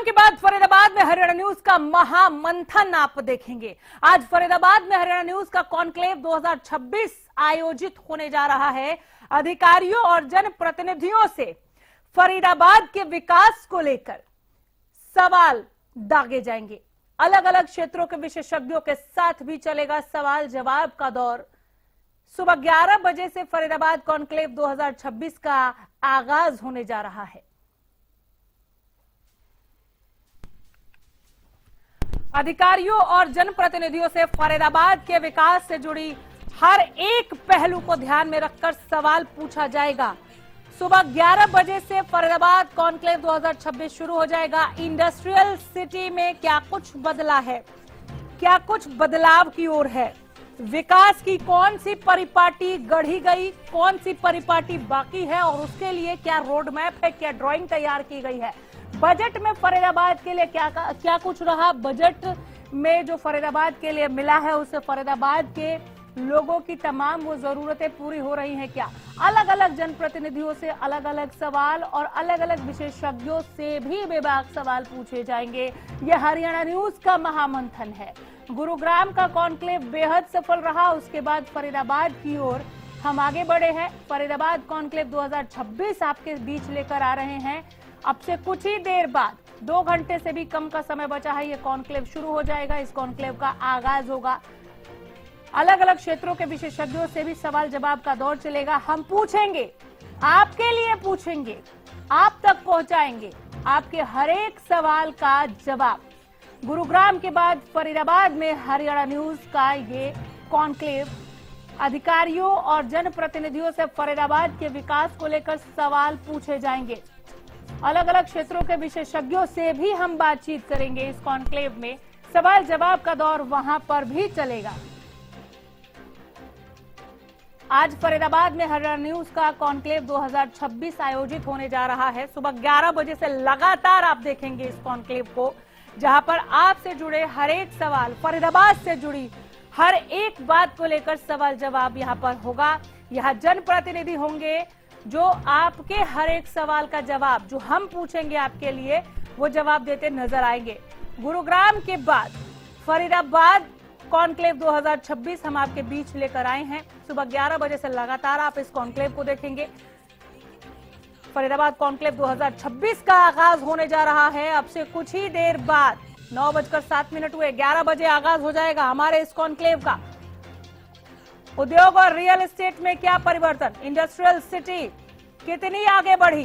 के बाद फरीदाबाद में हरियाणा न्यूज का महामंथन आप देखेंगे। आज फरीदाबाद में हरियाणा न्यूज का कॉन्क्लेव 2026 आयोजित होने जा रहा है। अधिकारियों और जनप्रतिनिधियों से फरीदाबाद के विकास को लेकर सवाल दागे जाएंगे। अलग अलग क्षेत्रों के विशेषज्ञों के साथ भी चलेगा सवाल जवाब का दौर। सुबह 11 बजे से फरीदाबाद कॉन्क्लेव 2026 का आगाज होने जा रहा है। अधिकारियों और जनप्रतिनिधियों से फरीदाबाद के विकास से जुड़ी हर एक पहलू को ध्यान में रखकर सवाल पूछा जाएगा। सुबह 11 बजे से फरीदाबाद कॉन्क्लेव 2026 शुरू हो जाएगा। इंडस्ट्रियल सिटी में क्या कुछ बदला है, क्या कुछ बदलाव की ओर है, विकास की कौन सी परिपाटी गढ़ी गई, कौन सी परिपाटी बाकी है और उसके लिए क्या रोड मैप है, क्या ड्राइंग तैयार की गई है। बजट में फरीदाबाद के लिए क्या कुछ रहा, बजट में जो फरीदाबाद के लिए मिला है उससे फरीदाबाद के लोगों की तमाम वो जरूरतें पूरी हो रही हैं क्या। अलग अलग जनप्रतिनिधियों से अलग अलग सवाल और अलग अलग विशेषज्ञों से भी बेबाक सवाल पूछे जाएंगे। यह हरियाणा न्यूज का महामंथन है। गुरुग्राम का कॉन्क्लेव बेहद सफल रहा, उसके बाद फरीदाबाद की ओर हम आगे बढ़े हैं। फरीदाबाद कॉन्क्लेव 2026 आपके बीच लेकर आ रहे हैं। अब से कुछ ही देर बाद 2 घंटे से भी कम का समय बचा है, ये कॉन्क्लेव शुरू हो जाएगा। इस कॉन्क्लेव का आगाज होगा। अलग अलग क्षेत्रों के विशेषज्ञों से भी सवाल जवाब का दौर चलेगा। हम पूछेंगे, आपके लिए पूछेंगे, आप तक पहुंचाएंगे आपके हर एक सवाल का जवाब। गुरुग्राम के बाद फरीदाबाद में हरियाणा न्यूज का ये कॉन्क्लेव अधिकारियों और जनप्रतिनिधियों से फरीदाबाद के विकास को लेकर सवाल पूछे जाएंगे। अलग अलग क्षेत्रों के विशेषज्ञों से भी हम बातचीत करेंगे। इस कॉन्क्लेव में सवाल जवाब का दौर वहां पर भी चलेगा। आज फरीदाबाद में हरियाणा न्यूज का कॉन्क्लेव 2026 आयोजित होने जा रहा है। सुबह 11 बजे से लगातार आप देखेंगे इस कॉन्क्लेव को, जहां पर आपसे जुड़े हर एक सवाल, फरीदाबाद से जुड़ी हर एक बात को लेकर सवाल जवाब यहां पर होगा। यहां जनप्रतिनिधि होंगे जो आपके हर एक सवाल का जवाब जो हम पूछेंगे आपके लिए वो जवाब देते नजर आएंगे। गुरुग्राम के बाद फरीदाबाद कॉन्क्लेव 2026 हम आपके बीच लेकर आए हैं। सुबह 11 बजे से लगातार आप इस कॉन्क्लेव को देखेंगे। फरीदाबाद कॉन्क्लेव 2026 का आगाज होने जा रहा है। अब से कुछ ही देर बाद 9:07 हुए, 11 बजे आगाज हो जाएगा हमारे इस कॉन्क्लेव का। उद्योग और रियल एस्टेट में क्या परिवर्तन, इंडस्ट्रियल सिटी कितनी आगे बढ़ी,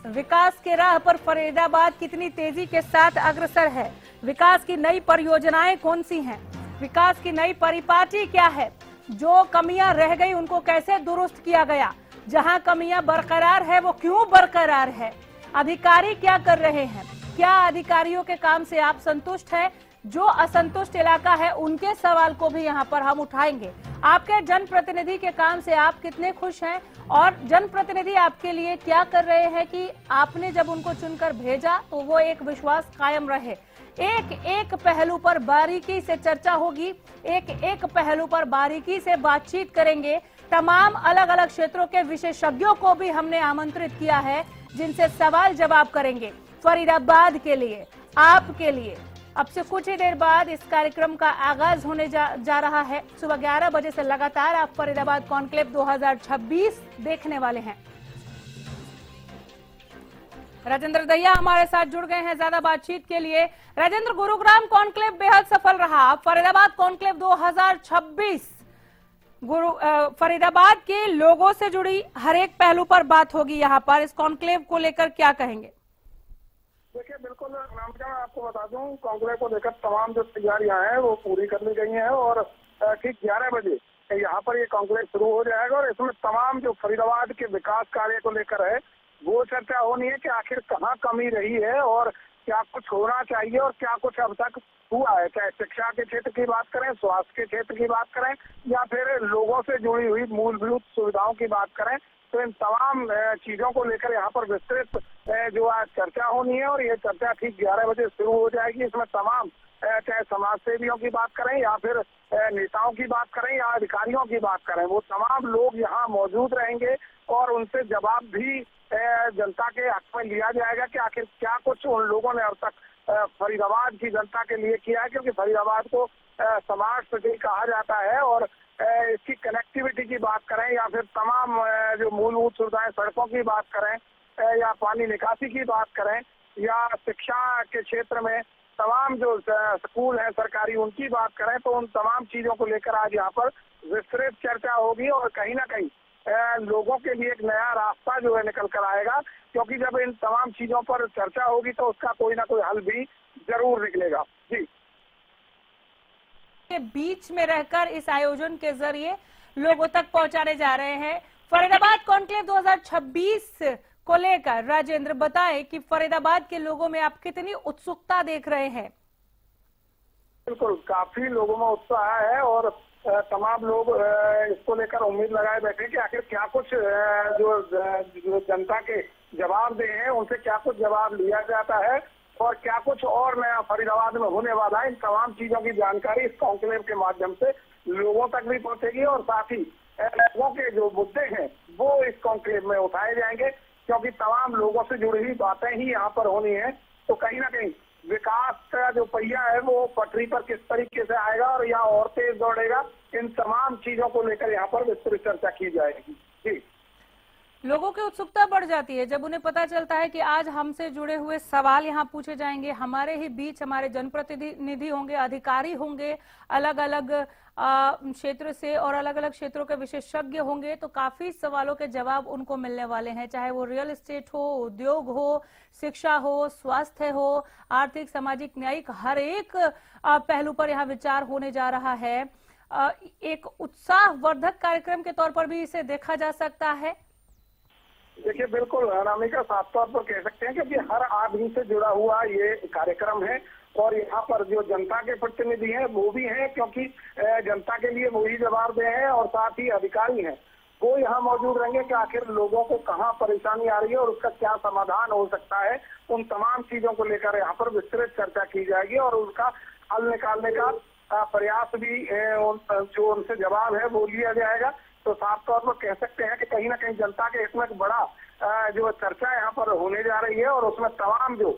विकास के राह पर फरीदाबाद कितनी तेजी के साथ अग्रसर है, विकास की नई परियोजनाएं कौन सी हैं, विकास की नई परिपाटी क्या है, जो कमियां रह गई उनको कैसे दुरुस्त किया गया, जहां कमियां बरकरार है वो क्यों बरकरार है, अधिकारी क्या कर रहे हैं, क्या अधिकारियों के काम से आप संतुष्ट हैं, जो असंतुष्ट इलाका है उनके सवाल को भी यहां पर हम उठाएंगे। आपके जनप्रतिनिधि के काम से आप कितने खुश हैं और जनप्रतिनिधि आपके लिए क्या कर रहे हैं कि आपने जब उनको चुनकर भेजा तो वो एक विश्वास कायम रहे। एक एक पहलू पर बारीकी से चर्चा होगी, एक एक पहलू पर बारीकी से बातचीत करेंगे। तमाम अलग अलग क्षेत्रों के विशेषज्ञों को भी हमने आमंत्रित किया है जिनसे सवाल जवाब करेंगे फरीदाबाद के लिए, आपके लिए। अब से कुछ ही देर बाद इस कार्यक्रम का आगाज होने जा रहा है। सुबह 11 बजे से लगातार आप फरीदाबाद कॉन्क्लेव 2026 देखने वाले हैं। राजेंद्र दहिया हमारे साथ जुड़ गए हैं ज्यादा बातचीत के लिए। राजेंद्र, गुरुग्राम कॉन्क्लेव बेहद सफल रहा, फरीदाबाद कॉन्क्लेव 2026 फरीदाबाद के लोगों से जुड़ी हर एक पहलू पर बात होगी। यहाँ पर इस कॉन्क्लेव को लेकर क्या कहेंगे? देखिए, बिल्कुल नामजा, मैं आपको बता दूं, कॉन्क्लेव को लेकर तमाम जो तैयारियां हैं वो पूरी कर ली गई हैं और ठीक 11 बजे यहाँ पर ये कॉन्क्लेव शुरू हो जाएगा और इसमें तमाम जो फरीदाबाद के विकास कार्य को लेकर है वो चर्चा होनी है कि आखिर कहाँ कमी रही है और क्या कुछ होना चाहिए और क्या कुछ अब तक हुआ है। चाहे शिक्षा के क्षेत्र की बात करें, स्वास्थ्य के क्षेत्र की बात करें या फिर लोगों से जुड़ी हुई मूलभूत सुविधाओं की बात करें, तो इन तमाम चीजों को लेकर यहाँ पर विस्तृत जो आज चर्चा होनी है और ये चर्चा ठीक 11 बजे शुरू हो जाएगी। इसमें तमाम चाहे समाज सेवियों की बात करें या फिर नेताओं की बात करें या अधिकारियों की बात करें, वो तमाम लोग यहाँ मौजूद रहेंगे और उनसे जवाब भी जनता के हक में लिया जाएगा कि आखिर क्या कुछ उन लोगों ने अब तक फरीदाबाद की जनता के लिए किया है, क्योंकि फरीदाबाद को स्मार्ट सिटी कहा जाता है। और इसकी कनेक्टिविटी की बात करें या फिर तमाम जो मूलभूत सुविधाएं, सड़कों की बात करें या पानी निकासी की बात करें या शिक्षा के क्षेत्र में तमाम जो स्कूल हैं सरकारी, उनकी बात करें, तो उन तमाम चीजों को लेकर आज यहाँ पर विस्तृत चर्चा होगी और कहीं ना कहीं लोगों के लिए एक नया रास्ता जो है निकल कर आएगा, क्योंकि जब इन तमाम चीजों पर चर्चा होगी तो उसका कोई ना कोई हल भी जरूर निकलेगा। जी, के बीच में रहकर इस आयोजन के जरिए लोगों तक पहुंचाने जा रहे हैं। फरीदाबाद कॉन्क्लेव 2026 को लेकर राजेंद्र बताएं कि फरीदाबाद के लोगों में आप कितनी उत्सुकता देख रहे हैं। बिल्कुल, काफी लोगों में उत्साह है और तमाम लोग इसको लेकर उम्मीद लगाए बैठे कि आखिर क्या कुछ जो जनता के जवाबदेह हैं उनसे क्या कुछ जवाब लिया जाता है और क्या कुछ और नया फरीदाबाद में होने वाला है। इन तमाम चीजों की जानकारी इस कॉन्क्लेव के माध्यम से लोगों तक भी पहुंचेगी और साथ ही लोगों के जो मुद्दे हैं वो इस कॉन्क्लेव में उठाए जाएंगे, क्योंकि तमाम लोगों से जुड़ी हुई बातें ही यहाँ पर होनी है। तो कहीं ना कहीं विकास का जो पहिया है वो पटरी पर किस तरीके से आएगा और यहाँ और तेज दौड़ेगा, इन तमाम चीजों को लेकर यहाँ पर विस्तृत चर्चा की जाएगी। जी, लोगों की उत्सुकता बढ़ जाती है जब उन्हें पता चलता है कि आज हमसे जुड़े हुए सवाल यहाँ पूछे जाएंगे। हमारे ही बीच हमारे जनप्रतिनिधि होंगे, अधिकारी होंगे, अलग अलग क्षेत्र से और अलग अलग क्षेत्रों के विशेषज्ञ होंगे, तो काफी सवालों के जवाब उनको मिलने वाले हैं, चाहे वो रियल एस्टेट हो, उद्योग हो, शिक्षा हो, स्वास्थ्य हो, आर्थिक, सामाजिक, न्यायिक, हर एक पहलू पर यहाँ विचार होने जा रहा है। एक उत्साहवर्धक कार्यक्रम के तौर पर भी इसे देखा जा सकता है। देखिए, बिल्कुल अनामिका, साफ तौर पर कह सकते हैं क्योंकि हर आदमी से जुड़ा हुआ ये कार्यक्रम है और यहाँ पर जो जनता के प्रतिनिधि हैं वो भी हैं, क्योंकि जनता के लिए वही जवाबदेह हैं और साथ ही अधिकारी हैं वो यहाँ मौजूद रहेंगे कि आखिर लोगों को कहाँ परेशानी आ रही है और उसका क्या समाधान हो सकता है। उन तमाम चीजों को लेकर यहाँ पर विस्तृत चर्चा की जाएगी और उसका हल निकालने का प्रयास भी जो उनसे जवाब है वो लिया जाएगा। तो साफ तौर पर कह सकते हैं कि कहीं ना कहीं जनता के हित में एक बड़ा जो चर्चा यहाँ पर होने जा रही है और उसमें तमाम जो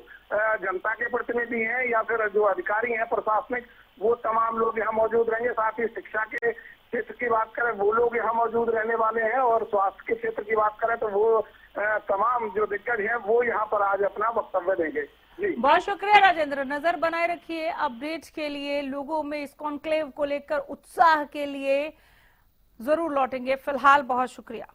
जनता के प्रतिनिधि हैं या फिर जो अधिकारी हैं प्रशासनिक, वो तमाम लोग यहाँ मौजूद रहेंगे। साथ ही शिक्षा के क्षेत्र की बात करें वो लोग यहाँ मौजूद रहने वाले हैं और स्वास्थ्य के क्षेत्र की बात करें तो वो तमाम जो दिग्गज हैं वो यहाँ पर आज अपना वक्तव्य देंगे। जी, बहुत शुक्रिया राजेंद्र। नजर बनाए रखिए अपडेट्स के लिए, लोगों में इस कॉन्क्लेव को लेकर उत्साह के लिए जरूर लौटेंगे। फिलहाल बहुत शुक्रिया।